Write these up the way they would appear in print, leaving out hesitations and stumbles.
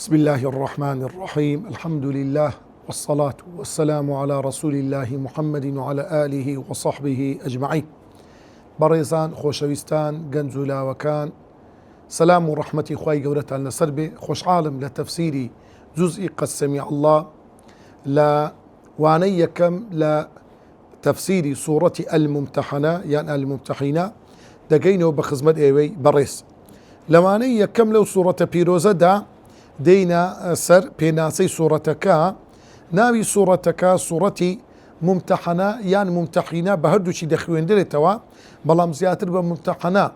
بسم الله الرحمن الرحيم. الحمد لله والصلاة والسلام على رسول الله محمد وعلى آله وصحبه أجمعين. بريزان خوشويستان جنزولا وكان سلام ورحمة خوي قولتها لسربي خوش عالم لتفسيري جزء قد سمع الله لا واني كم لتفسير سورة الممتحنة يعني الممتحنة دقينو بخزمة ايوي بريس لواني كم لو سورة بيروزة دا دينا سر بيناسي سورتك ناوي سورتك سورتي ممتحنة يعني ممتحنة بهردو شي دخوين دلي توا بلام زياتر بممتحنة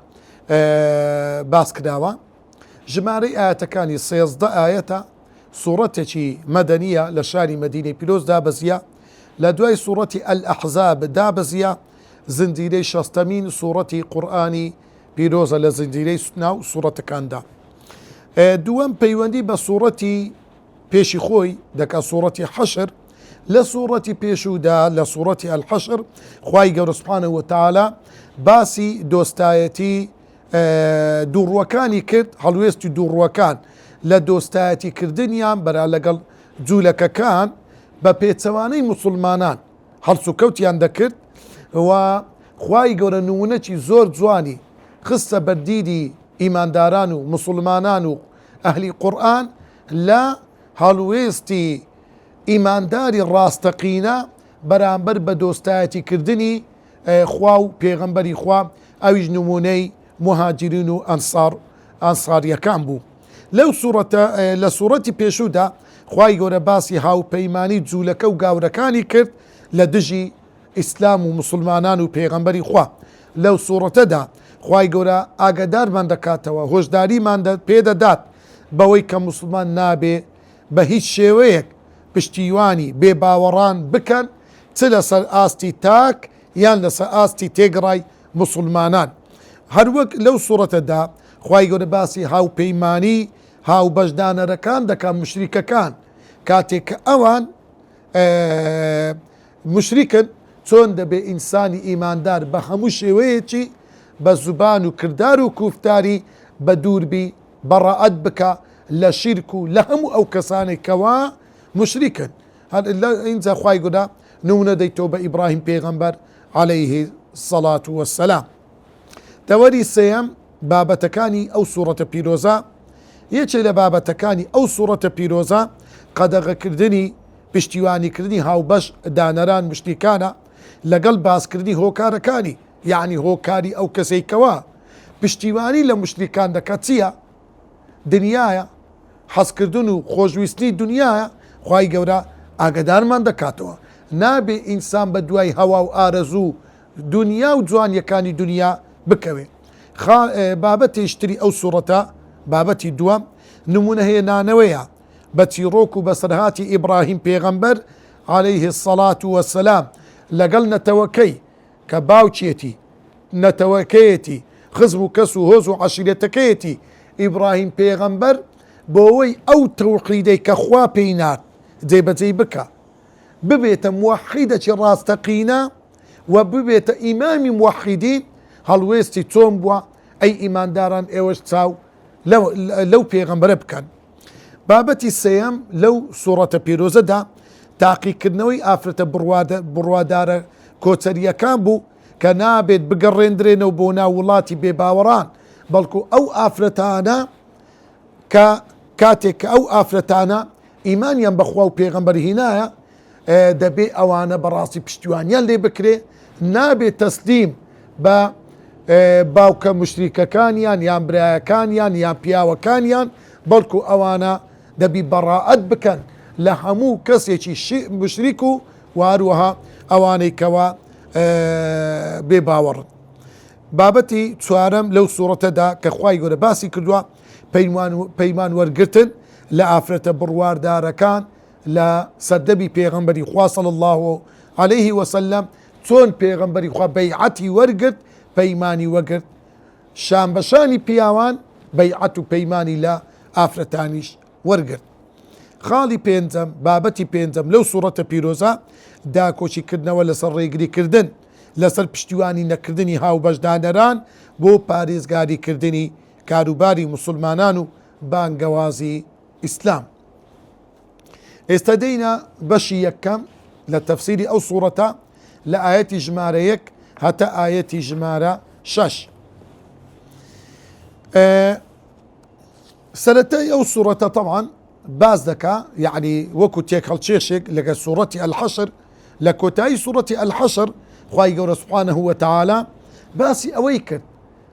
باس كداوا جماري آياتكاني سيزدا آياتا سورتي مدنية لشاري مدينة بيروز دابزيا لدواي سورتي الأحزاب دابزيا زنديري شستمين سورتي قرآني بيروزا لزنديري ناو سورة كاندا دوام پەیوەندی بە سوورەتی پێشی خۆی دەکات سوورەتی حەشر لە سوورەتی پێشوودا لە سوورەتی الحەشر خوای گەورە سوبحانەهو وتەعالا باسی دۆستایەتی دووڕوەکانی کرد هەڵوێستی دووڕوەکان لە دۆستایەتی کردنیان بەرا لەگەڵ جوولەکەکان بە پێچەوانەی موسڵمانان هەڵس و کەوتیان دەکرد و خوای گەورە نمونەی زۆر جوانی خستە بەردیدی ئیمانداران و مسلمانان و ئەهلی قورئان لە هەڵوێستی ئیمانداری ڕاستەقینە بەرامبەر بە دۆستایەتی کردنی خوا و پێغەمبەری خوا ئەویش نمونەی مهاجرین و ئەنساریەکان بوو. لەو لە سوورەتی پێشوودا خوای گەورە باسی هاوپەیمانی جوولەکە و گاورەکانی کرد لە دژی ئیسلام و مسلمانان و پێغەمبەری خوا. لەو سوورەتەدا خوای گەورە ئاگادارمان دەکاتەوە هۆشداریمان پێدەدات بەوەی کە مسلمان نابێ بە هیچ شێوەیەک پشتیوانی بێباوەڕان بکەن چ لەسەر ئاستی تاک یان لەسەر ئاستی تێگڕای مسلمانان. هەروەک لەو سوورەتەدا خوای گەورە باسی هاوپەیمانی هاوبەشدانەرەکان دەکات مشریکەکان کاتێک کە ئەوان مشریکن چۆن دەبێ ئینسانی ئیماندار بە هەموو شێوەیەکی بە زوبان و کردار و کوفتاری بە دووربی بەڕائەت بکە لە شیرک و لە هەموو ئەو کەسانێکەوە مشریکن. اینجا خوای گەورە نمونە دەیتەوە بە ئیبراهیم پێغەمبەر عەلەیهی سەڵات وەسەلام. دەوەری سێیەم بابەتەکانی ئەو سوورەتە پیرۆزە یەکێک لە بابەتەکانی ئەو سوورەتە پیرۆزە قەدەغەکردنی پشتیوانیکردنی هاوبەش دانەران مشریکانە لەگەڵ باسکردنی هۆکارەکانی یعنی هۆکاری ئەو کەسێکەوە پشتیوانی لە مشریکان دەکات چییە؟ دنیاە، حەزکردن و خۆشویستی دنیاە. خوای گەورە ئاگادارمان دەکاتەوە نابێ ئینسان بە دوای هەوا و ئارەزوو دنیا و جوانیەکانی دنیا بکەوێ. بابەتی شتری ئەو سوورەتە بابەتی دووەم نمونە هێنانەوەیە بە چیرۆک و بەسەرهاتی ئیبراهیم پێغەمبەر عەلەیهی سەڵات وەسەلام لەگەڵ نەتەوەکەی کە باوچێتی نەتەوەکەیەتی خزم و کەس و هۆز و عەشیرەتەکەیەتی ئیبراهیم پێغەمبەر بۆەوەی ئەو تەوحیدەی کە خوا پێی نارد جێبەجێ بکە ببێتە موحیدێکی ڕاستەقینە و ببێتە ئیمامی موحیدین هەڵوێستی چۆن بووە ئەی ئیمانداران ئێوەش چاو لەو پێغەمبەرە بکەن. بابەتی سێیەم لەو سوورەتە پیرۆزەدا تاقیکردنەوەی ئافرەتە بڕوادارە کۆچەریەکان بوو کە نابێت بگەڕێندرێنەوە بۆ ناو وڵاتی بێباوەڕان بەڵکو ئەو ئافرەتانە کە کاتێک کە ئەو ئافرەتانە ئیمانیان بەخوا و پێغەمبەر هینایە دەبێ ئەوانە بەڕاستی پشتیوانیان لێ بکرێ نابێت تەسلیم بە باوکە مشریکەکانیان یان برایەکانیان یان پیاوەکانیان بەڵکو ئەوانە دەبی بەڕائەت بکەن لە هەموو کەسێکی مشریک و واروەها ئەوانەی کەوە بێ باوەڕن. بابەتی چوارەم لەو سوورەتەدا کە خوای گەورە باسی کردووە پەیمان وەرگرتن لە ئافرەتە بڕواردارەکان لە سەردەمی پێغەمبەری خوا صلی الله عەلەیه وسەلەم چۆن پێغەمبەری خوا بەیعەتی وەرگرت پەیمانی وەرگرت شان بەشانی پیاوان بەیعەت و پەیمانی لە ئافرەتانیش وەرگرت. خاڵی پێنجەم بابەتی پێنجەم لەو سوورەتە پیرۆزە داکۆچیکردنەوە لەسەر ڕێگریکردن لەسەر پشتیوانی نەکردنی هاوبەشدانەران بۆ پارێزگاریکردنی کاروباری مسلمانان و بانگەوازی إسلام. استدينا بشي يكم لتفسير أو صورة لآية جمارة يك حتى آية جمارة شش. سنتي أو صورة طبعا باز دكا يعني وكو تيك هالشيشك لك سورة الحشر لكوتاي سورة الحشر خواهي قول سبحانه وتعالى باسي أويكر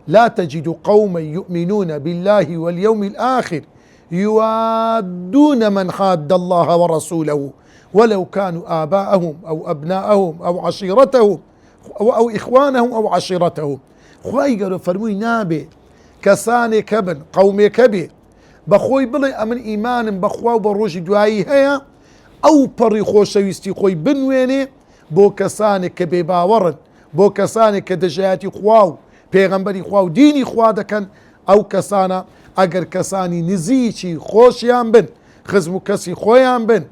لا تجد قوما يؤمنون بالله واليوم الآخر يوادون من حاد الله ورسوله ولو كانوا آباءهم أو أبناءهم أو عشيرتهم أو إخوانهم أو عشيرتهم. خواهي قول فرموي نابي كساني كبن قومي كبي بخوي بڵێ ئەمن ئیمانم بەخوا و بە ڕۆژی دوایی هەیە ئەو پەڕی خۆشەویستی خۆی بنوێنێ بۆ کەسانێک کە بێباوەڕن بۆ کەسانێک کە دەژایەتی خوا و پێغەمبەری خوا و دینی خوا دەکەن ئەو کەسانە ئەگەر کەسانی نزیکی خۆشیان بن خزم و کەسی خۆیان بن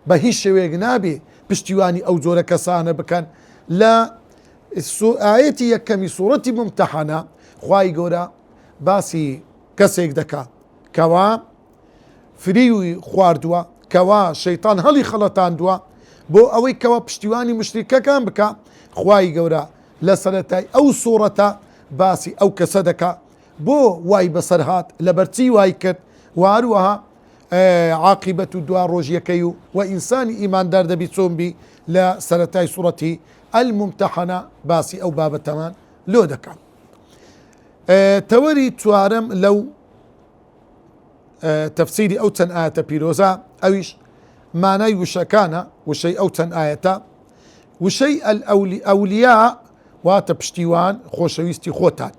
بە هیچ شێوەیەک نابێ پشتیوانی ئەو جۆرە کەسانە بکەن. لە ئایەتی یەکەمی سوورەتی ممتەحەنە خوای گەورە باسی کەسێک دەکات کەوا فریوی خواردووە کەوا شەیتان هەڵی خەڵەتاندووە بۆ ئەوەی کەوا پشتیوانی مشریکەکان بکە. خوای گەورە لە سەرەتای ئەو سوورەتە باسی ئەو کەسە دەکا بۆ وای بەسەر هات لەبەرچی وای کرد واروەها عاقبەت و دوا ڕۆژیەکەی و ئینسانی ئیماندار دەبی چۆن بی لە سەرەتای سوورەتی الممتەحەنە باسی ئەو بابەتەمان لۆ دەکا. تەوەری چوارەم لەو تفسيري أو تن آية بيروزا أويش معناي وشكانا وشي أو تن آية وشي الأولياء واتبشتيوان خوشويستي خوتان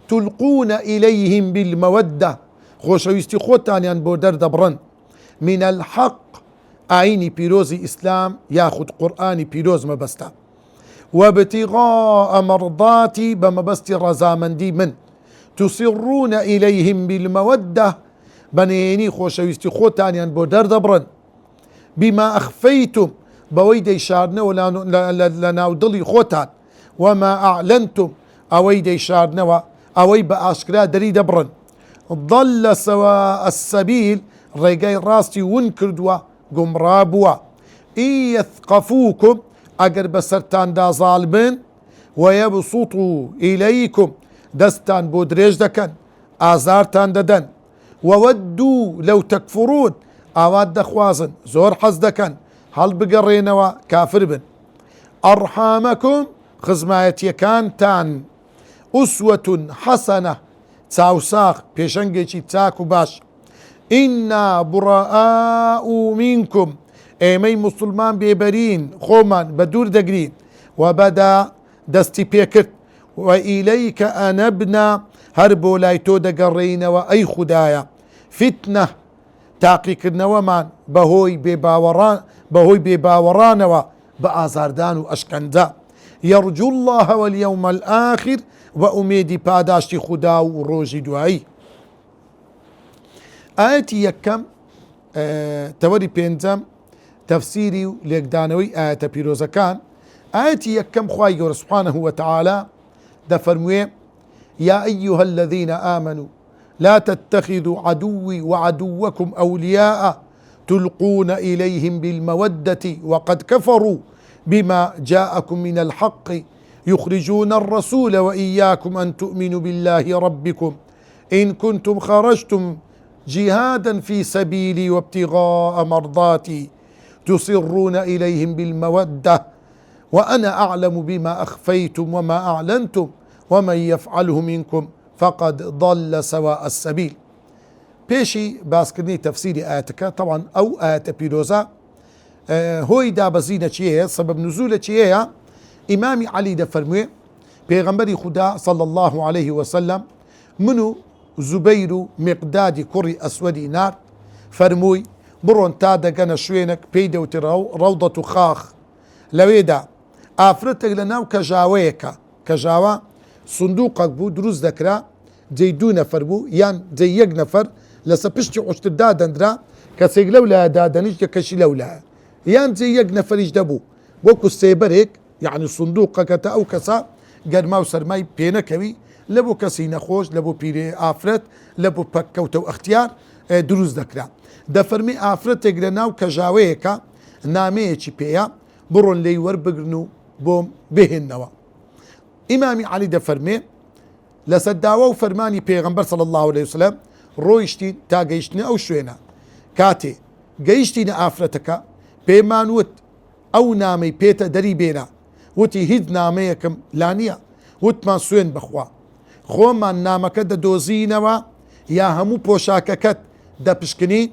تلقون إليهم بالمودة خوشويستي خوتان يعني بودر دبرن من الحق عيني بيروزي إسلام ياخد قرآني بيروز مبستا وابتغاء مرضاتي بمبستي رزامندي من تصرون إليهم بالمودة بنيني خوشويستي خوتانيان بو دردبرن بما أخفيتم بويدي شارنا ولا لناودلي خوتان وما أعلنتم أويدي شارنا أوي بأشكرا دري دبرن ضل سواء السبيل ريقاي راستي ونكردوا قمرابوا إن يثقفوكم أقر بسرتان دا ظالمين ويبسطوا إليكم دستان بودريج دكن آزارتان ددن وودوا لو تكفرون آواد دخوازن زور حز دكن هل بقرينوا كافر بن أرحامكم خزمايتي كان تان أسوة حسنة تاوساق بيشنجي تاكو باش إنا براء منكم ايمي مسلمان بيبرين خومان بدور دقرين وبدا دستي بيكت وإليك أنبنا هربو لايتو دقرين وأي خدايا فتنة تاقي كرنا ومان بهوي بباوران وبآزاردان وأشكندا يرجو الله واليوم الآخر وأميدي باداشتي خدا وروجي دعي. آياتي يكم توري بينزم تفسيري ليقدانوي آية بيروزكان آياتي يكم خواهي سبحانه وتعالى دفرموه يا أيها الذين آمنوا لا تتخذوا عدوي وعدوكم أولياء تلقون إليهم بالمودة وقد كفروا بما جاءكم من الحق يخرجون الرسول وإياكم أن تؤمنوا بالله ربكم إن كنتم خرجتم جهادا في سبيلي وابتغاء مرضاتي تصرون إليهم بالمودة وأنا أعلم بما أخفيتم وما أعلنتم ومن يفعله منكم فقد ضل سواء السبيل. بيشي باسكرني تفسير آياتك طبعا أو آيات بيروزا هوي دابزينة چيه سبب نزولة چيه إمامي علي دفرموه بيغمبري خدا صلى الله عليه وسلم منو زبير مقداد كري أسودي نار فرموي برون تادا قنا شوينك بيدوتي روضة خاخ لويدا آفرتك لناو كجاوا صندوقك بو دروز ذكرى جي دو نفر بو يان جي يق نفر لسبشتي عشت دادن درا كسيق لولا دادنيش كشي لولا يان جي يق نفر يجدبو وكو السيبريك يعني صندوقك تا او كسا قد ما سرماي بينكوي لبو كسي نخوش لبو بيري آفرت لبو بكوتو اختيار دروست دەکرا. دەفەرمی ئافرەتێک لە ناو کەژاوەیەکە نامەیەکی پێەیە بڕۆن لێی وەربگرن و بۆم بهێننەوە. ئیمامی عەلی دەفەرمێ لەسەر داوا و فەرمانی پێغەمبەر صلی الله عليه وسلم ڕۆیشتین تا گەیشتنە ئەو شوێنە. کاتێ گەیشتینە ئافرەتەکە پێمان وت ئەو نامەی پێتە دەری بێنە. وتی هیچ نامەیەکم لا نییە. وتمان سوێن بخوا خۆمان نامەکە دەدۆزینەوە یا هەموو پۆشاکەکەت دەپشکنی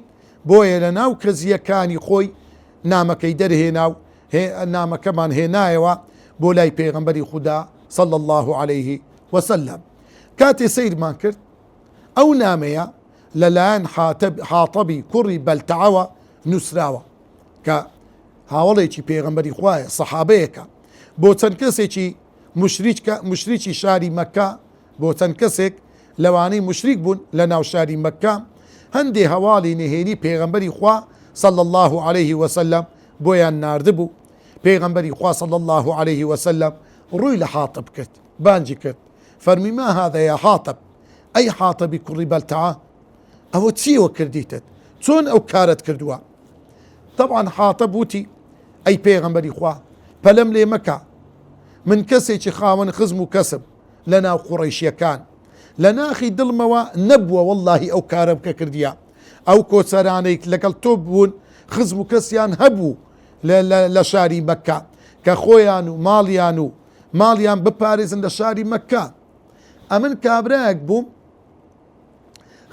بۆیە لە ناو کەزیەکانی خۆی نامەکەی دەرهێنا و نامەکەمان هێنایەوە بۆ لای پێغەمبەری خودا صلى الله عليه وسلم. کاتێ سەیرمان کرد ئەو نامەیە لەلایەن حاتەبی کوڕی بەلتەعەوە نووسراوە کە هاوڵێکی پێغەمبەری خوایە سەحابەیەکە بۆ چەند کەسێکی مشریکی شاری مەکە بۆ چەند کەسێک لەوانەی مشریک بوون لە ناو شاری مەکە هەندێ هەواڵی نهێنی پێغەمبەری خوا صلى الله عليه وسلم بۆیان ناردبوو. پێغەمبەری خوا صلى الله عليه وسلم ڕووی لە حاتب کرد بانجی کرد فەرمی ما هذا يا حاتب ئەی حاتەبی کوڕی بەلتەعە ئەوە چیەوە کردیتت چۆن ئەو کارت کردووە. طبعا حاتب وتی ئەی پێغەمبەری خوا پەلەم لێ مەکە من کەسێکی خاوەن خزم و کەسب لە ناو قوڕەیشیەکان لە ناخی دڵمەوە نەبووە واللهی ئەو کارە بکە کردیە. ئەو کۆچەرانەی لەگەڵ تۆ بوون خزم و کەسیان هەبوو لە شاری مەکە کە خۆیان و ماڵیان بپارێزن لە شاری مەکە. ئەمن کابرایەک بووم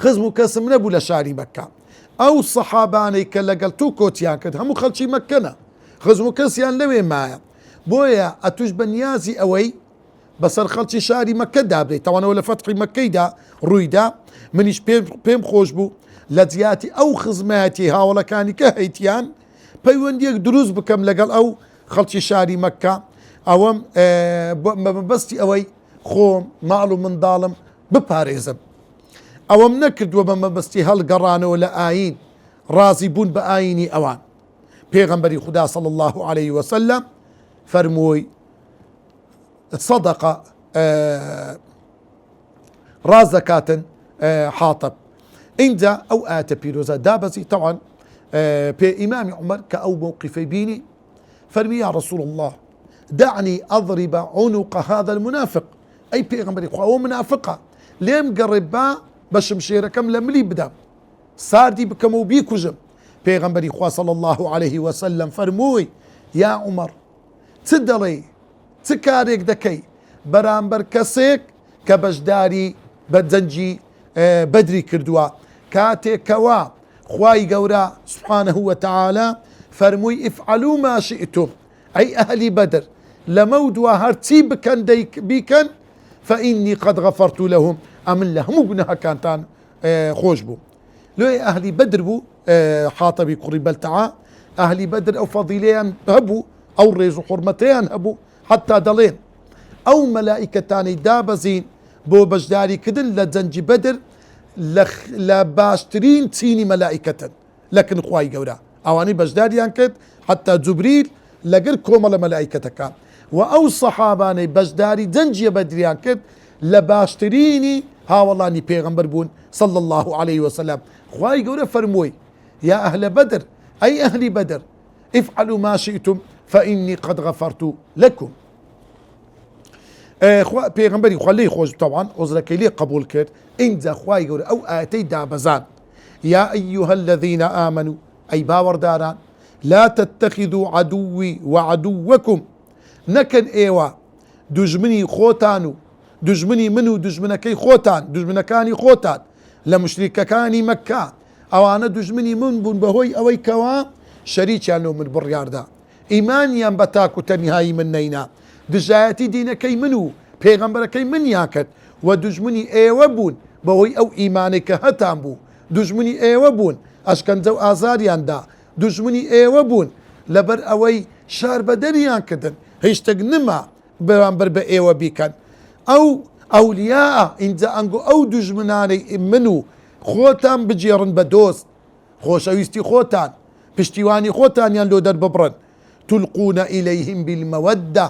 خزم و کەسم نەبوو لە شاری مەکە. ئەو سەحابانەی کە لەگەڵ تۆ کۆچیان کرد هەموو خەڵکی مەکەنە خزم و کەسیان لەوێ مایە بۆیە ئەتوش بە نیازی ئەوەی بەسەر خەڵکی شاری مەکە دابێت تەوانەوە لە فەتحی مەکەیدا ڕوویدا منیش پێم خۆش بوو لە جیاتی ئەو خزمەتی هاوڵەکانی کە هەیتیان پەیوەندیەک دروست بکەم لەگەڵ ئەو خەڵکی شاری مەکە ئەوەم مەبەستی ئەوەی خۆم ماڵ و منداڵم بپارێزم. ئەوەم نەکردووە بە مەبەستی هەڵگەڕانەوە لە ئاین ڕازی بوون بە ئاینی ئەوان. پێغەمبەری خودا صلى الله عليه وسلم فەرمووی صدق ڕاز دەکاتن حاتب. اینجا ئەو ئاەتە پیرۆزە دابەزی طبعا پێ ئیمامی عومەر کە ئەو موقفەی بینی فەرمی یا رسول الله دعني أضرب عنق هذا المنافق ئەی پێغەمبەری خوا ئەوە منافقە لێم گەڕێ بە شمشێرەکەم لە ملی بدەم ساردی بکەم و بیکوژم. پێغەمبەری خوا صلى الله عليه وسلم فەرمووی یا عومەر چ دەڵێ چ کارێک دەکەی بەرامبەر کەسێک کە بەشداری بە جەنجی بەدری کردووە کاتێکەوە خوای گەورە سبحانه وتعالى فەرمووی ئفعلوا ما شئتم ئەی ئەهلی بەدر لەمە دووە هەرچی بکەن بیکەن فإني قد غفرت لهم ئەمن لە هەموو گوناهەکانتان خۆش بوو. لێ ئەهلی بەدر بوو حاتەبی کوڕی بەلتەعە ئەهلی بەدر ئەو فەضیلەیان هەبوو ئەو ڕێژ و حورمەتەیان هەبوو حتا دەڵێن ئەو مەلائیکەتانی دابەزین بۆ بەشداریکردن لە جەنجی بەدر لە باشترین چینی مەلائیکەتن لەکن خوای گەورە ئەوانەی بەشداریان کرد حتا جوبریل لەگەر کۆمەڵە مەلائیکەتەکان و ئەو سەحابانەی بەشداری جەنجیە بەدریان کرد لە باشترینی هاوڵانی پێغەمبەر بوون صلى الله عليه وسلم. خوای گەورە فەرمووی یا ئەهل بەدر ئەی ئەهلی بەدر افعلوا ما شئتم فإني قد غفرت لكم. پێغەمبەری خوا لێی خۆش طبعا عذرەکەی لێ قبول کرد. اینجا خوای گەورە ئەو ئاەتەی دابەزان یا أيها الذين آمنوا ئەی باوەڕداران لا تتخذوا عدوي وعدوكم نەکەن ئێوە دوژمنی خۆتان و دوژمنی من و دوژمنەکەی خۆتان دوژمنەکانی خۆتان لە مشریکەکانی مەکە ئەوانە دوژمنی من بوون بەهۆی ئەوەی کەوا شەریکیان لەو من بڕیاردا ئیمانیان بە تاک و تەنیایی من نەینا دژایەتی دینەکەی من و پێغەمبەرەکەی منیان کرد و دوژمنی ئێوە بوون بەهۆی ئەو ئیمانێک کە هەتان بوو دوژمنی ئێوە بوون ئەشکەنجە و ئازاریاندا دوژمنی ئێوە بوون لەبەر ئەوەی شار بەدەریان کردن هیچ شتێک نما بەرامبەر بە ئێوە بیکەن ئەو ئەولیا ئینجا ئەنگۆ ئەو دوژمنانەی من و خۆتان بجێڕن بە دۆست خۆشەویستی خۆتان پشتیوانی خۆتانیان لۆ دەرببڕن تلقون إليهم بالمودة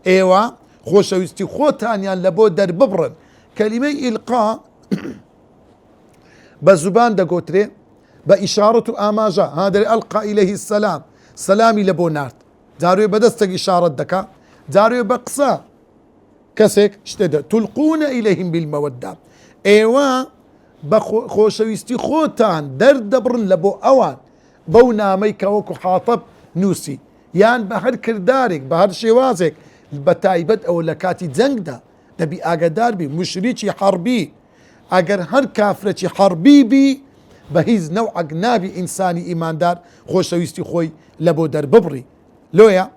ئێوە خۆشەویستی خۆتانیان لە بۆ دەرببڕن. کەلیمەی ئیلقا بە زوبان دەگوترێ بإشارة آماجا هذا ألقى إليه السلام سلامي لبونارد جاروي بدستك إشارة دكا جاروي بقصا كسك اشتد تلقون إليهم بالمودة ايوا بخوشويستي خوتان دردبرن لبو اوان بو ناميك وكو حاطب نوسي يان بهر كردارك بهر شوازك بتايبت او لكاتي زنگدا دبي اقدار بي مشريكي حربي اگر هر كافرتي حربي بي بهيز نوعك نابي انساني ايماندار خوشويستي خوي لبو در ببري لويا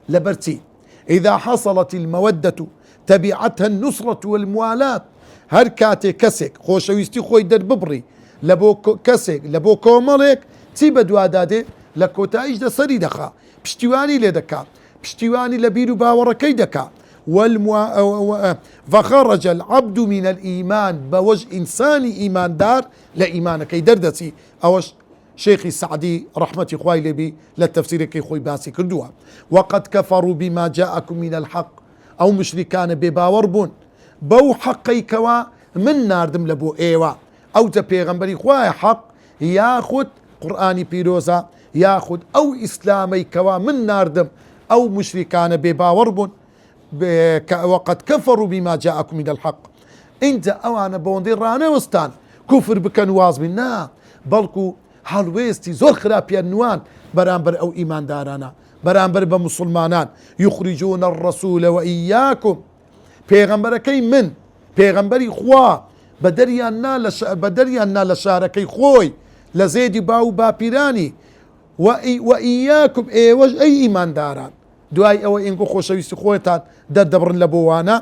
لبرتي اذا حصلت المودة تبعتها النصرة والموالاة هر كاتي كسك خوشويستي خوي در ببري لبو كسك لبو كومالك تي بدوا دادي لكوتايج دا سري دخا بشتواني لدكا بشتواني لبيرو باوركي دكا فخرج العبد من الإيمان بوجه إنساني إيمان دار لإيمان كي دردسي أوش شيخي السعدي رحمة خوي لبي للتفسير كي خوي باسي كردوا وقد كفروا بما جاءكم من الحق أو مشركان بباوربون بو حقي كوا من ناردم لبو ايوا او تا پیغمبري خواه حق ياخد قرآني بيروزا ياخد او اسلامي كوا من ناردم او مشركان بباوربون وقد كفروا بما جاءكم من الحق انت اوانا بوندي رانا وستان كفر بكن واز منا بلكو هالويستي زور خرابيا نوان برامبر او ايمان دارانا برامبر بمسلمانان يخرجون الرسول وإياكم پیغمبرەکەی من پێغەمبەری خوا بەدەریان نا لە شارەکەی خۆی لە زێدی باو باپیرانی وئیاکم ئێوەش ئەی ئیمانداران دوای ئەوە ئینگۆ خۆشەویستی خۆتان دەردەبڕن لە بۆوانە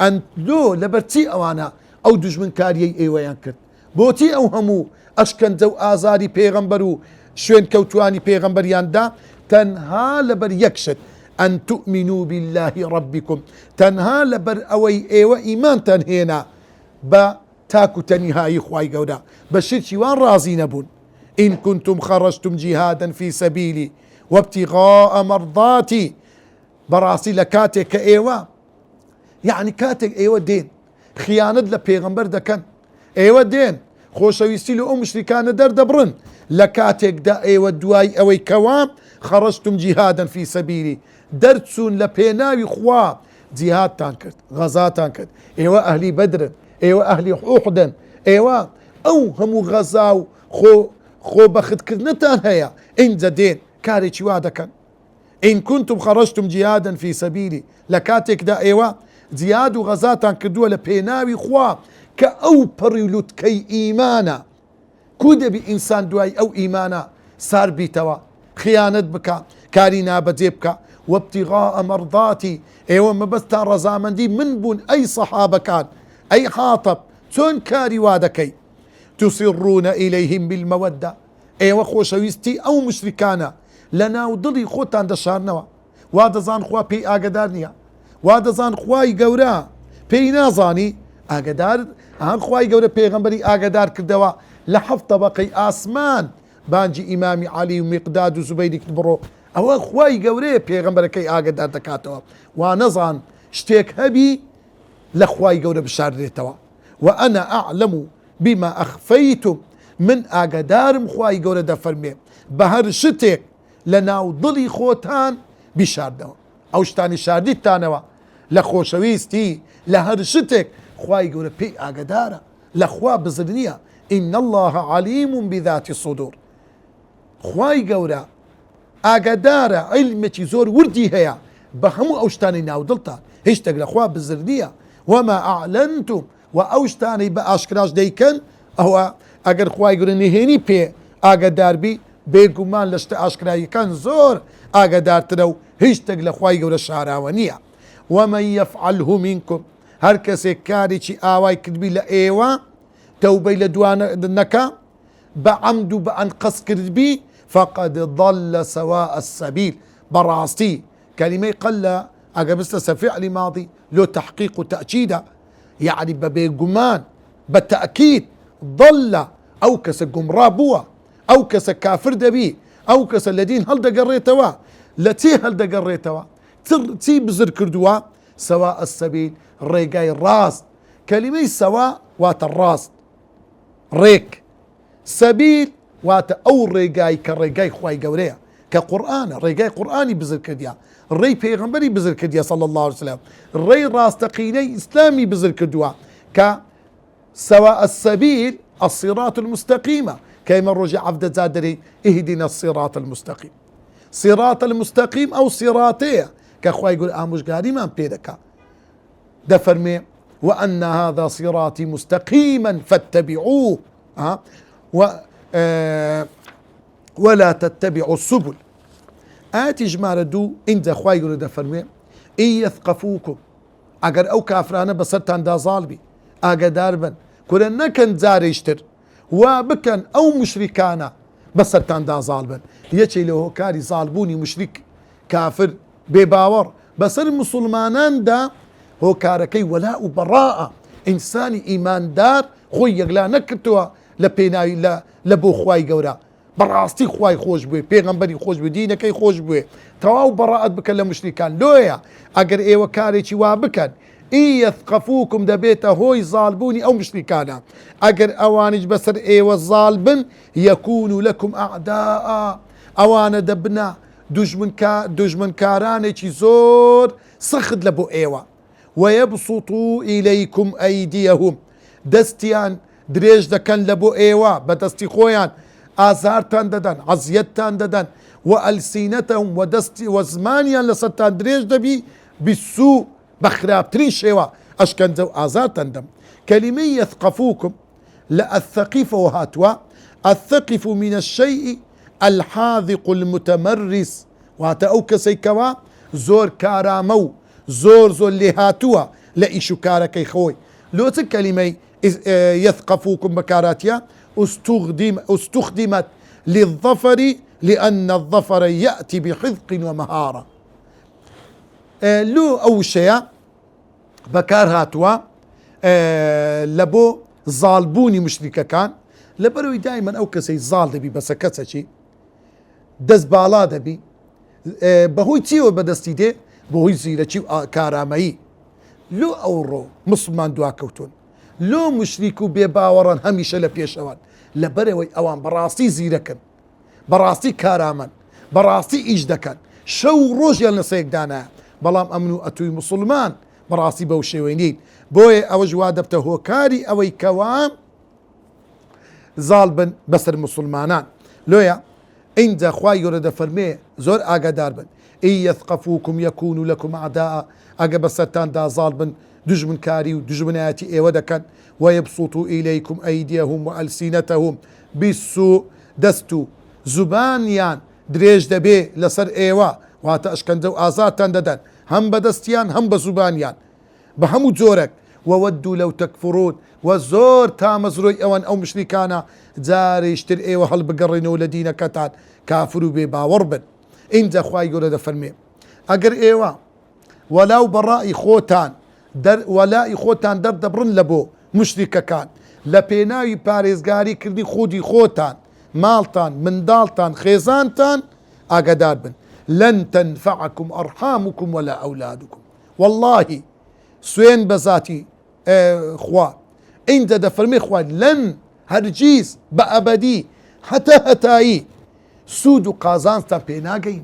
ئەندۆ لەبەرچی ئەوانە ئەو دوژمنکاریەی ئێوەیان کرد بۆچی ئەو هەموو ئەشکەنجە و ئازاری پێغەمبەر و شوێن کەوتوانی پێغەمبەریاندا تەنها لەبەر یەکشت أن تؤمنوا بالله ربكم تنها لبر أوي إيوة إيمان تنهينا بتاكو تنهاي خواي قودا بشرشي وان رازي نبون إن كنتم خرجتم جهادا في سبيلي وابتغاء مرضاتي براسي لكاتك إيوة يعني كاتك إيوة دين خيانة لبيغمبر دكان إيوة دين خوشويستي لأو مشركان در دبرن لكاتك دا إيوة دواي أوي كوام خرجتم جهادا في سبيلي درتسون لبيناوي خوا جهاد تانكرت غزا تانكرت ايوا اهلي بدر ايوا اهلي احد ايوا او همو غزاو خو بخد كرنتان هيا ان زدين كاري وادكن ان كنتم خرجتم جهادا في سبيلي لكاتك دا ايوا زياد وغزا تانكردوا لبيناوي خوا كأو بريلوت كي ايمانا كود بإنسان دواي او ايمانا صار بيتوا خيانت بك كارينا بجيبك وابتغاء مرضاتي ايوه ما بس رزامندي من بون اي صحابه كان اي حاطب تون كاري وادكي تصرون اليهم بالموده ايوه خوشويستي او مشركانا لنا وضلي خوتان دشارنوا وادزان خوا بي اقدارنيا وادزان خواي قورا بي نازاني اقدار هان خواي قورا بيغمبري اقدار كردوا لحف طبقي اسمان بانجي امامي علي ومقداد وزبير كبرو او خواي قوري بيغمبركي اقدار دكاتوا ونزان شتيك هبي لخواي قورا بشارتوا وانا اعلم بما اخفيتم من اقدار خواي قورا دفرمي بهر شتيك لناو ضلي خوتان بشاردوا او شتاني شاردي تانوا لخوشويستي لهر شتك خواي قورا بي اقدار لخوا بزرنيا ان الله عليم بذات الصدور خواي قورا اقدار علمتي زور وردي هيا بهمو اوشتاني ناو دلتا هشتك لخوا بزرنيا وما اعلنتم واوشتاني باشكراش ديكن هو اگر خواي قورا نهيني بي اقدار بي بێگومان لەشتە ئاشکراییەکان زۆر ئاگادارترە و هیچ شتێک لە خوای گەورە شاراوە نییە ومن يفعله منكم هەر کەسێک کارێکی ئاوای کردبی لە ئێوە تەوبەی لە دوانە نەکا بەعەمد و بەئەن قەست کردبی فقد ضل سواء السبيل بەڕاستی کەلیمەی قەل ئەگە بستە فعلی ماضی لۆ تحقیق و تەأکیدە یعنی بە بێگومان بە تەأکید ضل ئەو کەسە گومڕا بووە او كس كافر دبي او كس الذين هل دقريتوا لتي هل دقريتوا تي بزر كردوا سواء السبيل ريقاي الراس كلمة سواء وات الراس ريك سبيل واتە ئەو ڕێگای کە ڕێگای خوای گەورەیە کە قورئانە ڕێگای قورئانی بزر کردیا ڕێی پێغەمبەری بزر کردیا صلی الله عليه وسلم ڕێی ڕاستەقینەی ئیسلامی بزر کردووە کە سواء السبيل الصراط المستقيمة كما رجع عبد زادري اهدنا الصراط المستقيم صراط المستقيم أو صراطية كأخوة يقول آموش قاري ما بيدك دفرمي وأن هذا صراطي مستقيما فاتبعوه ولا تتبعوا السبل آتي جمال دو إن أخوة يقول دفرمي إن يثقفوكم أجر أو كافرانا بسرتان دا ظالبي ئاگادار بن کورە نەکەن جارێشتر وا بکەن ئەو مشریکانە بەسەرتاندا زاڵ بن یەکێ لە هۆکاری زاڵبوونی مشریک کافر بێباوەڕ بەسەر مسلماناندا هۆکارەکەی وەلا و بەڕاءە ئینسانی ئیماندار خۆی یەکلا نەکردووە لە پێناوی لە بۆ خوای گەورە بەڕاستی خوای خۆش بوێ پێغەمبەری خۆش بوێ دینەکەی خۆش بوێ تەواو بەڕاعەت بکەن لە مشریکان لۆیە ئەگەر ئێوە کارێکی وا بکەن إن يثقفوكم دبيتا هوي ظالبوني أو مشركانا أجر أوانج بسر إيوة الظالبن يكونوا لكم أعداء أوانا دبنا دجمن كاراني زور سخد لبو إيوة ويبسطوا إليكم أيديهم دستيان دريج دكان لبو إيوة بدستي خويان آزارتان ددن عزيتان ددن وألسينتهم ودستي وزمانيان لستان دريج دبي بالسوء بخرابترين شيوا أشكنزو آزار تندم كلمة يثقفوكم لا الثقيف وهاتوا الثقف من الشيء الحاذق المتمرس وهاتا أو كسيكوا زور كارامو زور اللي هاتوا لا إيشو كاركي خوي لو كلمة يثقفوكم بكاراتيا استخدمت للظفر لأن الظفر يأتي بحذق ومهارة لو أو شيء بكار هاتوا لبو ظالبوني مشركة كان لبروي دائما أو كسي ظال دبي بس كسا شيء دز بالا دبي بهوي تيو بدستي دي بهوي زيرا شيء كارامي لو أورو مسلمان دوا كوتون لو مشركو بباوران هميشه لبيشوان لبروي أوان براسي زيركن براسي كارامان براسي إجدكن شو روج يلنسيك دانا بەڵام ئەمن و ئەتووی مسلمان بەڕاستی بەو شێوەینین بۆیە ئەوە جوا دەبتە هۆکاری ئەوەی کەوا زاڵ بن بەسەر مسلمانان لۆیە ئینجا خوای گەورە دەفەرمێ زۆر ئاگادار بن ئین یەثقفوکم یەکونوا لەکم ئەعداء ئەگە بەسەرتاندا زاڵ بن دژمنکاری و دژمنایەتی ئێوە دەکەن وەیەبسوطوا ئیلەیکم ئەیدیەهم وەئەلسینەتەهم بالسوء دەست و زوبانیان درێژ دەبێ لەسەر ئێوە واتە ئەشکەنجە و ئازارتان دەدەن هەم بەدەستیان هەم بە زوبانیان بە هەموو جۆرێک وەودوا لەو تەکفڕون و زۆر تامەزرۆی ئەوەن ئەو مشریکانە جارێشتر ئێوە هەڵبگەڕێنەوە لە دینەکەتان کافر و بێباوەڕ بن ئینجا خوای گەورە دەفەرمێ ئەگەر ئێوە وەلاو بەڕای خۆتان دەردەبڕن لە بۆ مشریکەکان لە پێناوی پارێزگاریکردنی خودی خۆتان ماڵتان منداڵتان خێزانتان ئاگادار بن لن تنفعكم أرحامكم ولا أولادكم والله سوين بذاتي خوا انت دفرمي خوا لن هرجيز بأبدي حتى هتاي سود قازانتان بيناقين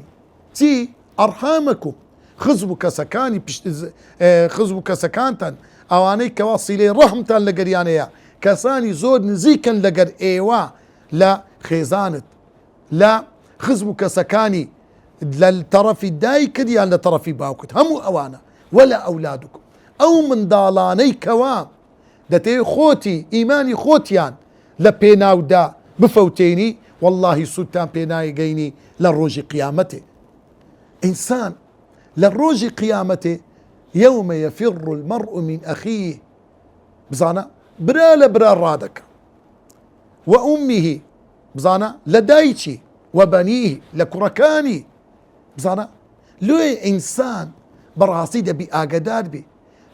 تي أرحامكم خزبك سكاني خزبك سكانتان اواني كواصلي رحمتان لقريانيا كساني زود نزيكا لقر ايوا لا خيزانت لا خزبك سكاني للطرف الداي كديان لطرف باوكت همو اوانا ولا اولادكم او من دالاني كوام دتي خوتي ايماني خوتيان لبيناو دا بفوتيني والله سلطان بيناي جيني للروج قيامته انسان للروج قيامته يوم يفر المرء من اخيه بزانا برا رادك وامه بزانا لدايتي وبنيه لكركاني بزانا لو انسان براسي دبي اقدار بي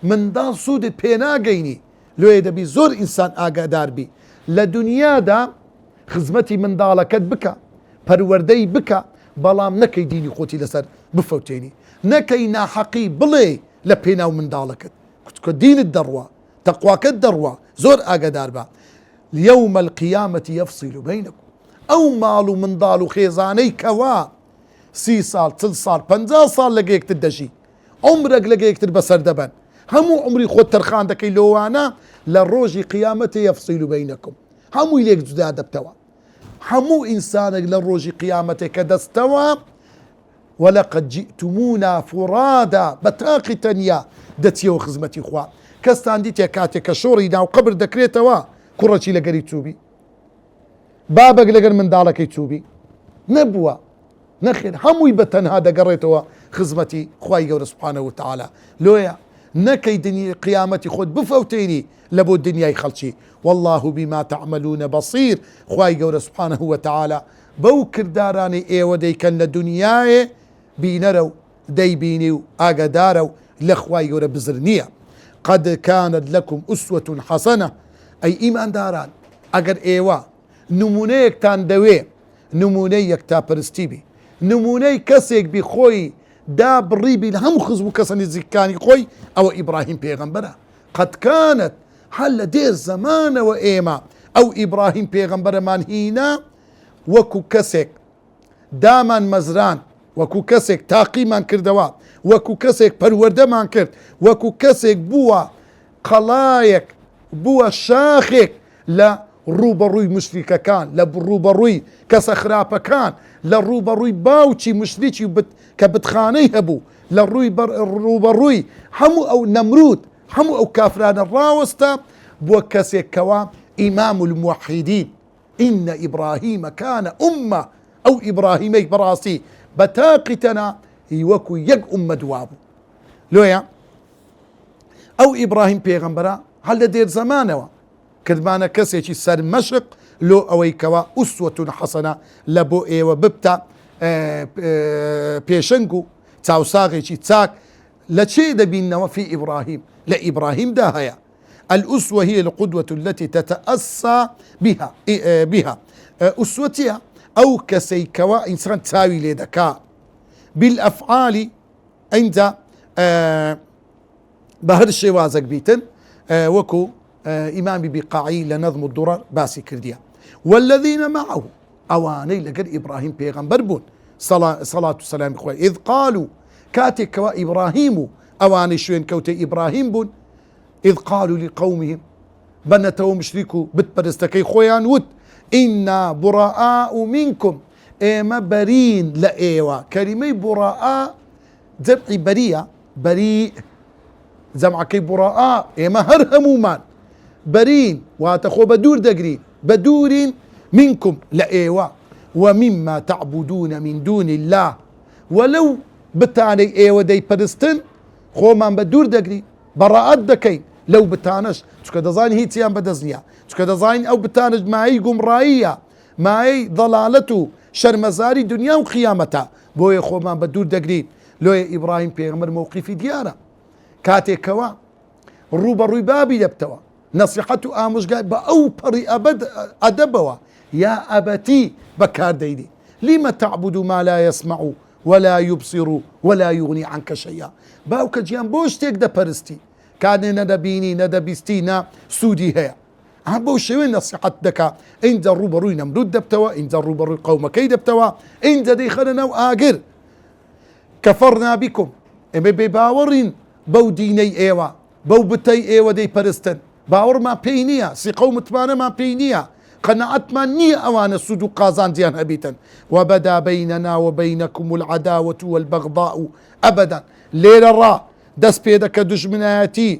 من دان سود بينا جيني لو دبي زور انسان اقدار بي لدنيا دا خزمتي من دالكت بكا پروردي بكا بلام نكي ديني خوتي لسر بفوتيني نكي ناحقي بلي لبينا ومن دالكت كنت دين الدروة تقواك الدروة زور اقدار با يوم القيامة يفصل بينكم ئەو ماڵ و منداڵ و خێزانەی کەوا 30 ساڵ 40 ساڵ 50 ساڵ لەگە یەکتر دەژی عمرێک لەگە یەکتر بەسەر دەبەن هەموو عمری خۆت تەرخان دەکەی لەوانە لە ڕۆژی قیامەتە یەفسیل بەینەکم هەمووی لێک جودا دەبتەوە هەموو ئینسانێک لە ڕۆژی قیامەتێک کە دەستەوە وەلەقەد جئتمونا فورادا بە تاقی تەنیا دەچیەوە خزمەتی خوا کەستان دیتێ کاتێک کە شۆڕی ناو قبر دەکرێتەوە کوڕەکی لەگەری چوبی بابەک لەگەر منداڵەکەی چوبی نەبووە نەخێر هەمووی بە تەنها دەگەڕێتەوە خزمەتی خوای گەورە سوبحانەهو وتەعالا لۆیە نەکەی دنیای قیامەتی خۆت بفەوتێنی لە بۆ دنیای خەڵکی والله بما تعملون بصير خوای گەورە سوبحانەهو وتەعالا بەو کردارانی ئێوە دەیکەن لە دنیایێ بینەرە و دەیبینی و ئاگادارە و لە خوای گەورە بزر نییە قد كانت لكم أسوة حسنة أي إيمان داران أجر إيوا نمونيك تان دوي نمونيك تا برستيبي نموني كسيك بخوي دا بريبي هم خزبو كسني زكاني خوي أو إبراهيم بيغمبرا قد كانت حل دير زمان وإيما أو إبراهيم بيغمبرا من هنا وكو كسيك دامان مزران وەکو کەسێک تاقیمان کردەوە وەکو کەسێک پەروەردەمان کرد وەکو کەسێک بووە قەڵایەک بووە شاخێک لە ڕوبەڕووی مشریکەکان لە ڕوبەڕووی کەسە خراپەکان لە ڕوبەڕووی باوکی مشریکی کە بتخانەی هەبوو لە ڕوبەڕووی هەموو ئەو نەمرود هەموو ئەو کافرانە ڕاوەستە بووە کەسێکەوە ئیمام الموحیدین إن إبراهيم كان أمة أو إبراهيمي براسي بتاقتنا يوكو يق أمة دوابو لويا أو إبراهيم بيغمبرا هل دير زمانه كدمانا كسيشي سر مشرق لو أويكوا أسوة حسنة لبو إيوة ببتا بيشنكو تاو ساغيشي تاك لشي دبيننا في إبراهيم لإبراهيم داهيا الأسوة هي القدوة التي تتأسى بها أسوتها أو كسيكوا إنسان تساوي لدكا بالأفعال عند بهر الشوازك بيتن وكو إمام بقاعي لنظم الدرر باسي كرديا والذين معه أواني لقر إبراهيم بيغمبر بون صلاة والسلام إخوة إذ قالوا كاتكوا إبراهيم أواني شوين كوتي إبراهيم بون إذ قالوا لقومهم بنتوا مشركوا بتبرستكي خويان ود إنا براء منكم إما برين لأيوا كلمة براء جمع بريء بريء جمع كي براء إما هرهمومان برين واتخو بدور دقرين بدور منكم لأيوا ومما تعبدون من دون الله ولو بتاني ايوا دي برستن خو من بدور دقرين براءات دكين لو بتانش چکە دەزانی هیچیان بەدەستنیە چکە دەزانین ئەو بتانش مای گومڕاییە مای ضەلالەت و شەرمەزاری دنیا و قیامەتە بۆیە خۆمان بە دوور دەگرین لۆیە ئیبراهیم پێغەمبەر موقیفی دیارە کاتێکەوە ڕوبەڕووی بابی دەبتەوە نەسیحەت و ئامۆژگای بە ئەو پەڕی ئەدەبەوە یا ئەبەتی بەکاردەیدی لما تعبد ما لا يسمع ولا يبصر ولا يغني عنك شيئا باوکە گیان بۆ شتێک دەپەرستی كان ندبيني ندبيستينا سودي هي بو شوين نصيحة دكا إن روبروي نمرود دبتوا إن روبروي قوم كي دبتوا إن دي خلنا وآجر كفرنا بكم إما بباورين بو ديني إيوا بو بتي إيوا دي برستن باور ما بينيا سي قوم تمانا ما بينيا قناعت ما نية أوان السودو قازان ديان هبيتا وبدا بيننا وبينكم العداوة والبغضاء أبدا ليلة الرا دەست پێ دەکە دوژمنایەتی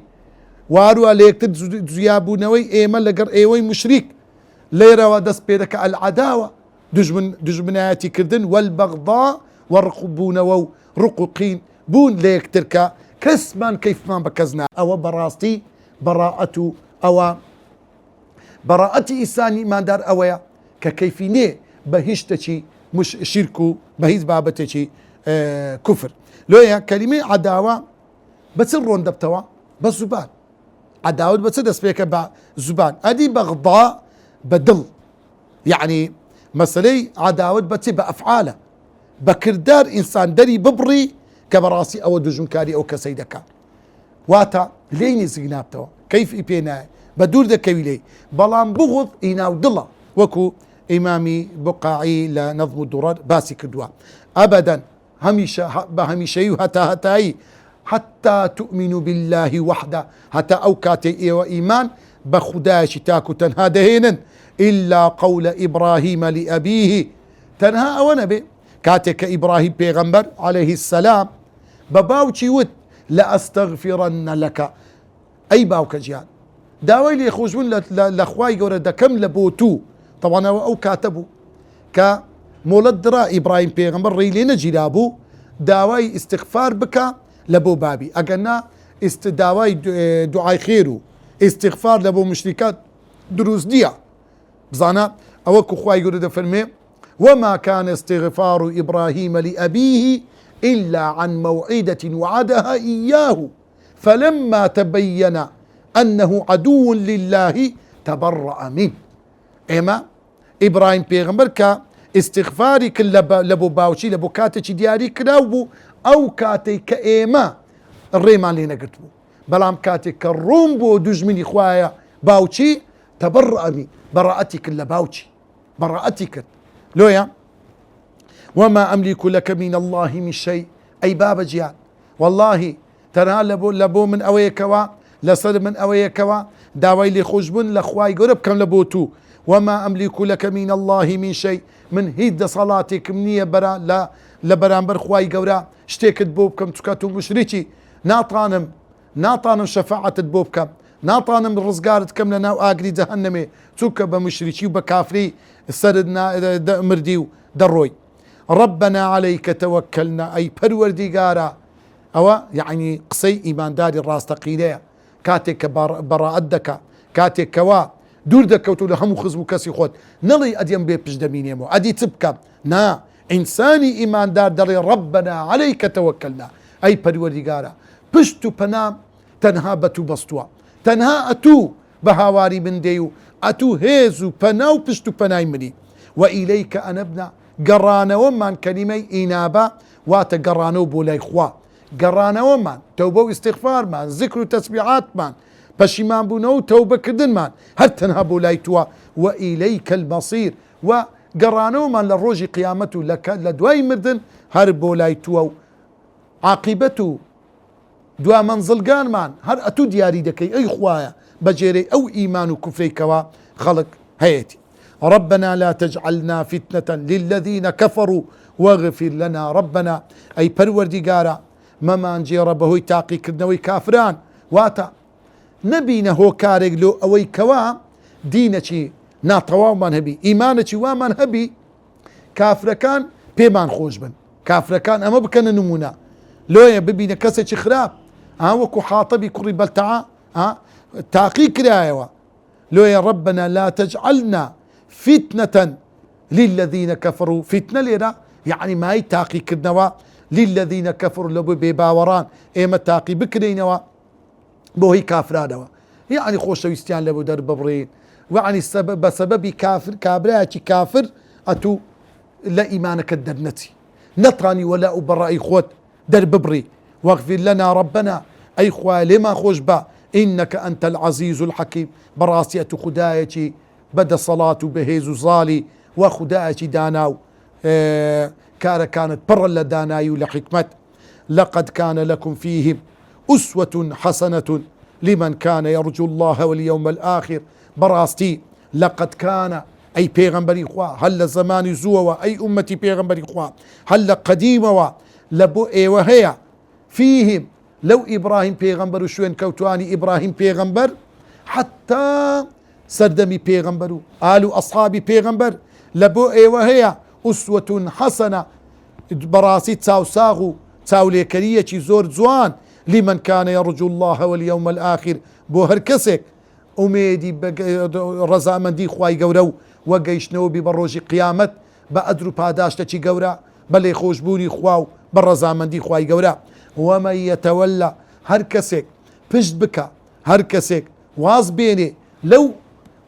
وارووە لە یەکتر جویابوونەوەی ئێمە لەگەڵ ئێوەی مشریک لێرەوە دەست پێ دەکە ئەلعەداوە دوژمنایەتی کردن والبەغضا وەڕقبوونەوە و ڕقوقین بوون لە یەکتر کە کەسمان کەیفمان بە کەس نا ئەوە بەڕاستی بەڕاعەت و ئەوە بەڕاعەتی ئینسانی ئیماندار ئەوەیە کە کەیفی نێ بە هیچ شتێکی شیرک و بە هیچ بابەتێکی کوفر لۆیە کەلیمەی عەداوە بس الرون دبتوا بس زبان عداود بس دسبيك زبان ادي بغضاء بدل يعني مسألة عداود بس بأفعاله بكردار انسان دري ببري كبراسي او دجنكاري او كسيدكا واتا ليني زينابتوا كيف يبينا بدور ذا كويلي بلان بغض يناو دلا وكو إمامي بقاعي لنظم الدرر باسي كدوا أبدا هميشه هتاي حتى تؤمنوا بالله وحده حتى أوكاتي وإيمان بخداي شتاكو تنها دهينا إلا قول إبراهيم لأبيه تنها أو نبي كاتك إبراهيم بيغمبر عليه السلام بباوشي ود لأستغفرن لك أي باوك جيان داوي لي يخرجون لأخواي قورة دكم لبوتو طبعا أو كاتبو كمولدرا إبراهيم بيغمبر ريلين جلابو داوي استغفار بك لبو بابي أقلنا داوي دعاي خيرو استغفار لبو مشركات دروز ديا بزانا أوكو خواي قورة فرمي وما كان استغفار إبراهيم لأبيه إلا عن موعدة وعدها إياه فلما تبين أنه عدو لله تبرأ منه إما إبراهيم بيغمبر كا استغفاري كل لبو باوشي لبو كاتي دياري كراوبو أو كاتي كإيما الريمان اللي نقرتبو بلام كاتي كالروم بو دجمني خوايا باوشي تبرأ منه براءتي كل باوشي براءتي كل لويا وما أملك لك من الله من شيء أي باب جيان والله ترى لبو من أويكوا لصر من أويكوا داوي لي خجبن لخواي قرب كم لبوتو وما أملك لك من الله من شيء من هيد صلاتك منية برا لا لبرامبر خواي قورا اشتيكت بوبكم تكاتو مشريكي ناطانم شفاعة بوبكم ناطانم رزقارتكم لنا وآقري جهنمي توك بمشريكي وبكافري سردنا مرديو دروي ربنا عليك توكلنا أي پروردگارا أو يعني قصي إيمان داري الراستقينية كاتك براءتك كاتك كوا دور دكوتو لهم خزبو كسي خود نلي أديم بي بجدمين يمو أدي تبكى نا إنساني إيمان دار داري ربنا عليك توكلنا أي پروردگارا پشتو پنام تنها بتو بستوا تنها أتو بهاواري من ديو أتو هيزو پناو پشتو پناي مني وإليك أنبنا قرانا ومان كلمة إنابة واتا قرانو بولاي خوا قرانا ومان توبة استغفار مان ذكر تسبيحات مان بشيمان بونو توبة كدن مان هرتنها بولاي توا وإليك المصير وقرانا ومان للروج قيامته لك لدواي مردن هر بولاي توا عاقبته دوا منزلقان مان هر أتو دياري دكي أي خوايا بجيري أو إيمان كفري كوا خلق هيتي ربنا لا تجعلنا فتنة للذين كفروا واغفر لنا ربنا أي پروردگارا ممان جيرا بهوي تاقي كردنوي كافران واتا نبينا هو كارقلو اوي كوا دينتي ناطوا من هبي إيمانتي وامان هبي كافر كان بيمان خوش بن كافر كان أما بكن نمونا لويا ببينا كسة خراب وكو حاطبي كري بلتعا تاقي كرايوا لويا ربنا لا تجعلنا فتنة للذين كفروا فتنة لنا يعني ما يتاقي كدنوا للذين كفروا لبو بباوران ايما تاقي بكرينوا بوهي كافرانوا يعني خوش ويستيان لبو در ببرين وعني بسبب كافر كابراتي كافر اتو لا ايمانك الدرنتي نطراني ولا ابرأي خوت در ببري واغفر لنا ربنا اي خوا لما خوش با انك انت العزيز الحكيم براسية خدايتي بدا صلاة بهيزو صالي وخداءتي داناو كانت برا لداناي لحكمت لقد كان لكم فيهم أسوة حسنة لمن كان يرجو الله واليوم الآخر براستي لقد كان أي بيغمبري خوا هل زمان زوا أي أمتي بيغمبري خوا هل قديمة لبو وهي فيهم لو إبراهيم بيغمبر شوين كوتواني إبراهيم بيغمبر حتى سردمي بيغمبرو آلو أصحابي بيغمبر لبو وهي أسوة حسنة براسي تاو ساغو تاو ليكرية زور زوان لمن كان يرجو الله واليوم الآخر بو هركسك أميدي رزا من دي خواي قورو وقيشنو ببروج قيامت بأدرو باداشتا قورا بل خوشبوني خواو برزا من دي خواي قورا ومن يتولى هركسك پشت بكا هركسك واز بيني لو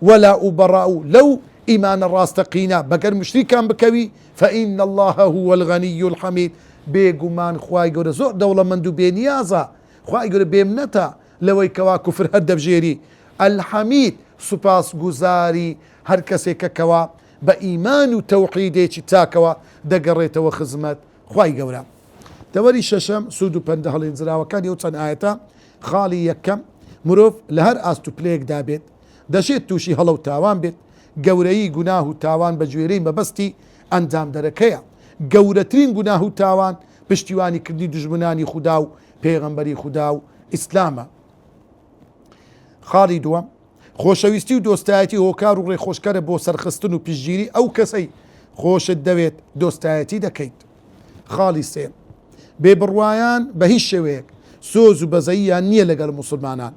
ولا أبراء لو إيمان الراستقينا بقر مشركا بكوي فإن الله هو الغني الحميد بيقمان خواي قول زور دولة من دو بينيازا خواي قول بيمنتا لوي كوا كفر هردف جيري الحميد سپاس گزاري هر کسی که کوا بإيمان توحيدي تاكوا دقريت وخزمت خواي قورا توري ششم سودو بنده الانزرا وكان يوتن آيتا خالي يكم مروف لهر آستو بليك دابت دشيت توشي هلو تاوان بيت قوري قناه تاوان بجويرين ببستي اندام دركيا قورترين قناه تاوان پشتیوانی کردی دژمنانی خدا و پێغەمبەری خدا و ئیسلامە. خاڵی دووەم خۆشەویستی و دۆستایەتی هۆکار و ڕێخۆشکەرە بۆ سەرخستن و پشتگیری ئەو کەسەی خۆشت دەوێت دۆستایەتی دەکەیت. خاڵی سێم بێبڕوایان بە هیچ شێوەیەک سۆز و بەزەییان نییە لەگەڵ موسڵمانان،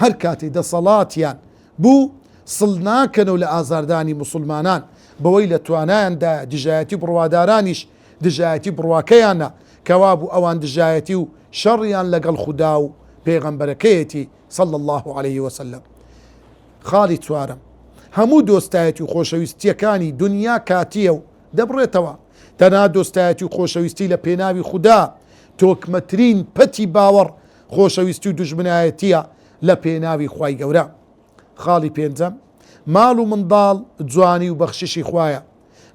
هەر کاتێ دەسەڵاتیان بوو سڵ ناکەنەوە لە ئازاردانی موسڵمانان بەوەی لە توانایاندا دژایەتی بڕوادارانیش دژایەتی بڕواکەیانە کەوا بوو ئەوان دژایەتی و شەڕیان لەگەڵ خودا و پێغەمبەرەکەیەتی صلى الله عليه وسلم. خاڵی چوارم هەموو دۆستایەتی و خۆشەویستیەکانی دنیا کاتیە و دەبڕێتەوە، تەنها دۆستایەتی و خۆشەویستی لە پێناوی خودا تۆکمەترین پەتی باوەڕ خۆشەویستی و دژمنایەتیە لە پێناوی خوای گەورە. خاڵی پێنجەم ماڵ و منداڵ جوانی و بەخششی خوایە،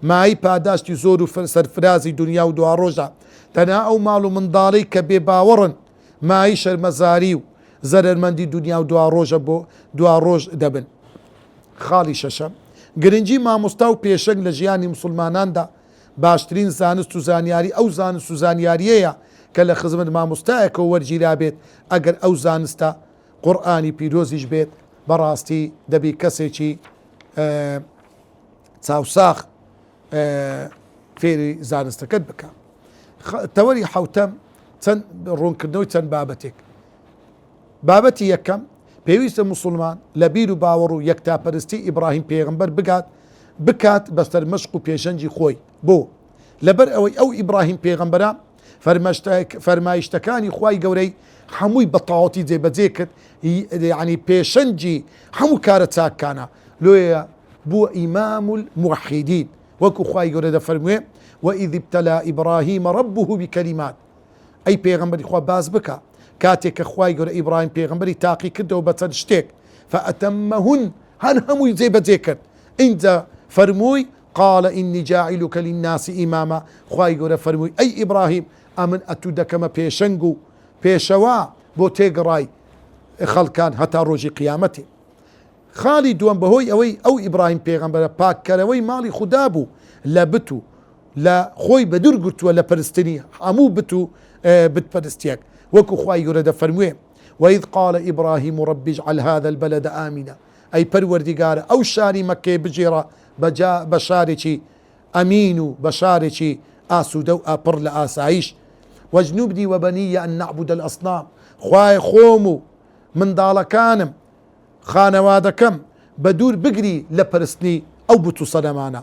مای پاداشتی زۆر و سەرفرازی دنیا و دوا ڕۆژە، تەنها ئەو ماڵ و منداڵی کە بێ باوەڕن مای شەرمەزاری و زەرمەندی دنیا و دوا ڕۆژە بۆ دوا ڕۆژ دەبن. خاڵی شەشەم گرنگی مامۆستا و پێشەنگ لە ژیانی مسلماناندا باشترین زانست و زانیاری ئەو زانست و زانیاریەیە کە لە خزمەت مامۆستایەکەوە وەرگیرا بێت، ئەگەر ئەو زانستە قورئانی پیرۆزیش بێت بەڕاستی دەبی کەسێکی چاوساخ فێری زانستەکەت بکە. تەوەری حوتەم چەند ڕوونکردنەوەی چەند بابەتێک. بابەتی یەکەم پێویستە موسڵمان لە بیر و باوەڕ و یەکتاپەرستی ئیبراهیم پێغەمبەر بکات بەسەر مەشق و پێشەنجی خۆی. بۆ لەبەر ئەوەی ئەو ئیبراهیم پێغەمبەرە فەرمایشتەکانی خوای گەورەی هەمووی بەتەواوەتی جێبەجێ کرد، یعنی پێشەنجی هەموو کارە چاکانە لۆیە بووە ئیمام الموحیدین، وەکو خوای گەورە دەفەرموێ وإذ ابتلى إبراهيم ربه بكلمات. ئەی پێغەمبەری خوا باز بکە کاتێک کە خوای گەورە ئیبراهیم پێغەمبەری تاقی کردەوە بە چەند شتێک فأتمهن هەر هەمووی جێبەجێ کرد. اینجا فەرمووی قال إني جاعلك للناس إماما، خوای گەورە فەرمووی ئەی ئیبراهیم ئەمن ئەتوو دەکەمە پێشەنگ و پێشەوا بۆ تێگەڕای خەڵکان هەتا ڕۆژی قیامەتێ. خاڵی دووەم بەهۆی ئەوەی ئەو ئیبراهیم پێغەمبەرە پاککەرەوەی ماڵی خودا بوو لە بت و لە خۆی بە دوور گرتووە لە پەرستنی هەموو بت و بتپەرستیەک، وەکو خوای گەورە دەفەرموێ وإذ قال إبراهيم رب اجعل هذا البلد آمنا، ئەی پەروەردیگارە ئەو شاری مەککەی بجێڕە بە شارێکی ئەمین و بە شارێکی ئاسوودە و ئاپڕ لە ئاسایش. وەجنوبنی وبەنیە ئەن نەعبود الأصنام، خوای خۆم و منداڵەکانم خانەوادەکەم بە دوور بگری لە پەرستنی ئەو بت و سەنەمانە.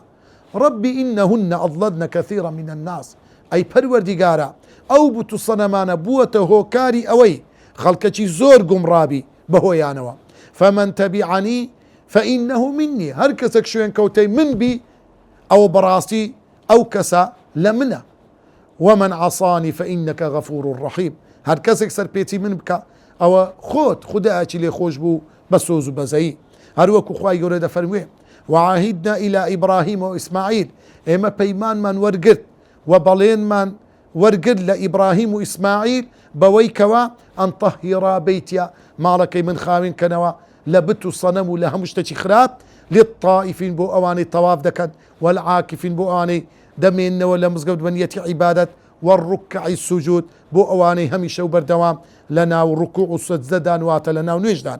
ربي إنهن أضللن كثيرا من الناس، أي پەروەردیگارە ئەو بت و سەنەمانە بووەتە هۆکاری ئەوەی خەڵکەکی زۆر گومڕابی بەهۆیانەوە. فمن تبعني فإنه مني، هەر کەسێک شوێن کەوتەی من بی ئەو بەڕاستی ئەو کەسە لە منە. ومن عصاني فإنك غفور رحيم، هەر کەسێک سەرپێچی من بکە ئەوە خۆت خودایەکی لێ خۆش بوو بە سۆز و بەزەیی. هەروەکو خوای گەورە دەفەرموێ وعاهدنا إلى إبراهيم وإسماعيل، ئێمە پەیمانمان وەرگرت و بەڵێنمان وەرگرت لە ئیبراهیم و ئیسماعیل بەوەی کەوا ئەن طەهیرا بەیتیە ماڵەکەی من خاوین کەنەوە لە بت و سەنەم و لە هەموو شتێکی خراپ، للطائفین بۆ ئەوانەی تەواف دەکەن والعاکفین بۆ ئەوانەی دەمێننەوە لە مزگەوت بەنیەتی عیبادەت والركع السجود بۆ ئەوانەی هەمیشە و بەردەوام لە ناو ڕکوع و سەجدەدان واتە لە ناو نوێژدان.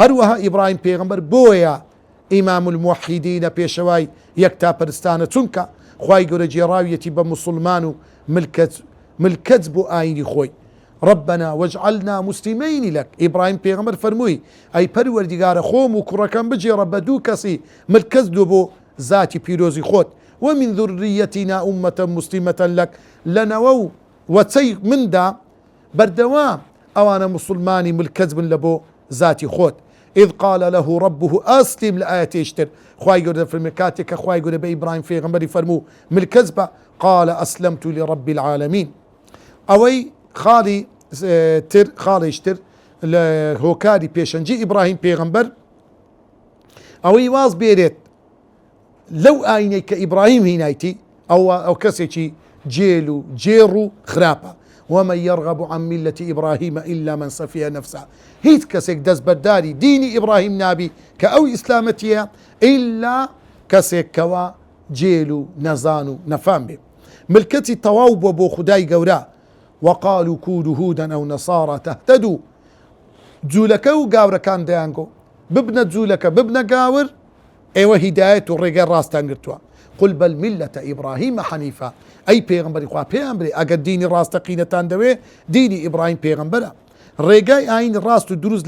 هەروەها ئیبراهیم پێغەمبەر بۆیە ئیمام الموحیدینە پێشەوای یەکتاپەرستانە، چونکە خوای گەورە جێڕاویەتی بە موسڵمان و ملکەت بۆ ئاینی خۆی. ربنا واجعلنا مسلمين لك، ئیبراهیم پێغەمبەر فەرمووی ئەی پەروەردیگارە خۆم و کوڕەکەم بجێڕە بە دوو کەسی ملکەت دۆ بۆ ذاتی پیرۆزی خۆت. ومن ذريتنا أمة مسلمة لك، لەنەوە و وەچەی مندا بەردەوام ئەوانە مسلمانی ملکەت بن لە بۆ ذاتی خۆت. إذ قال له ربه أسلم لآياتيشتر، خواي قرد في المكاتك خواي قرد بإبراهيم في غنبري فرمو من الكذبة قال أسلمت لرب العالمين. أوي خالي يشتر هوكاري بيشنجي إبراهيم بيغمبر أوي واز بيريت لو آينيك إبراهيم هنايتي أو كسيتي جيلو جيرو خرابة. ومن يرغب عن ملة إبراهيم إلا من صفي نفسه. هيت كسيك دز بداري ديني إبراهيم نابي كأو إسلامتيا إلا كسيك كوا جيلو نزانو نفهم بي ملكتي تواوب وبو خداي قورا وقالوا كونوا هودا أو نصارى تهتدوا جولكو قاورا كان ديانكو ببنى جولك ببنى قاور ايوه هداية الرجال راس تنقرتوا قل بل ملة إبراهيم حنيفا أي بيغمبري خواه بيغمبري أقد ديني راس تقينة تاندوي ديني إبراهيم بيغمبرا رجاي آين راس تدروز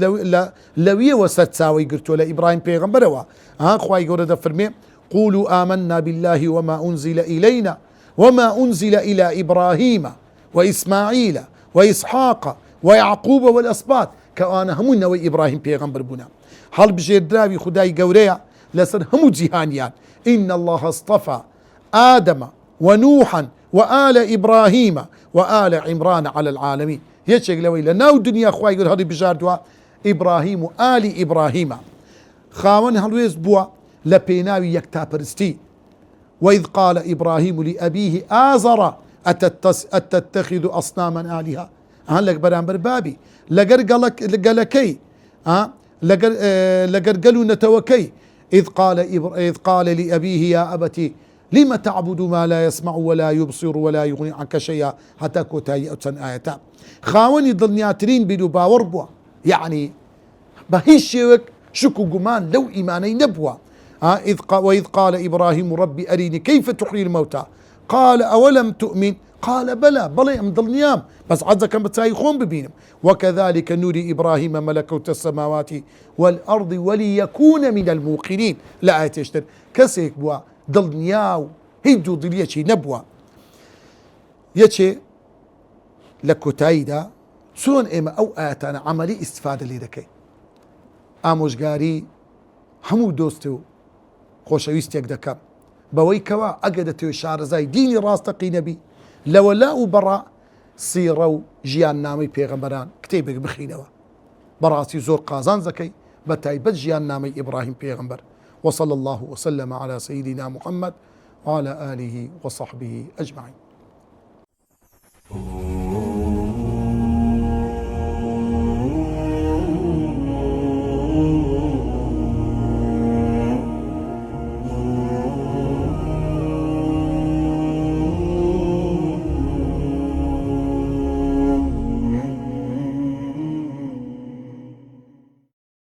لوية وسط ساوي قرتوا لإبراهيم بيغمبرا خواه يقول فرمي قولوا آمنا بالله وما أنزل إلينا وما أنزل إلى إبراهيم وإسماعيل وإسحاق ويعقوب والأسباط كأنا همون نوي إبراهيم بيغمبر بنا هل بجير دراوي خداي قوريا لسر همو جهانيان إن الله اصطفى آدم ونوحا وآل إبراهيم وآل عمران على العالمين يشيك لوي لناو الدنيا أخوة يقول هذي بجار دوا إبراهيم وآل إبراهيم خاون هلويز بوا لبيناوي يكتابرستي وإذ قال إبراهيم لأبيه آزر أتتخذ أصناما آلهة هلك برامبر بابي لقرقلكي لقرقلوا نتوكي إذ قال لأبيه يا أبتي لم تعبد ما لا يسمع ولا يبصر ولا يغني عنك شيئا حتى كوتاي أتسن آياتا خاوني ضلنياترين بدو باور بوا يعني بهيشيوك شكو قمان لو إيماني نبوا وإذ قال إبراهيم ربي أريني كيف تحيي الموتى قال أولم تؤمن قال بلى أم ضلنيام بس عزك بتايخون ببينم وكذلك نري إبراهيم ملكوت السماوات والأرض وليكون من الموقنين لا آية كسيك بوا ضلنياو هيدو ضليتي نبوا يتشي لكوتايدا سون إما أو آياتنا عملي استفادة ليدكي ئامۆژگاری هەموو دۆست و خۆشەویستێک دەکەم بەوەی کەوا ئەگەدەتەوێت شارەزای دینی ڕاستەقی نەبی لەوەلا و بەڕا سیرە و ژیان نامەی پێغەمبەران کتێبێک بخینەوە بەڕاستی زۆر قازان دەکەی بە تایبەت ژیان نامەی ئیبراهیم پێغەمبەر وصلى الله وسلم على سيدنا محمد وعلى آله وصحبه أجمعين.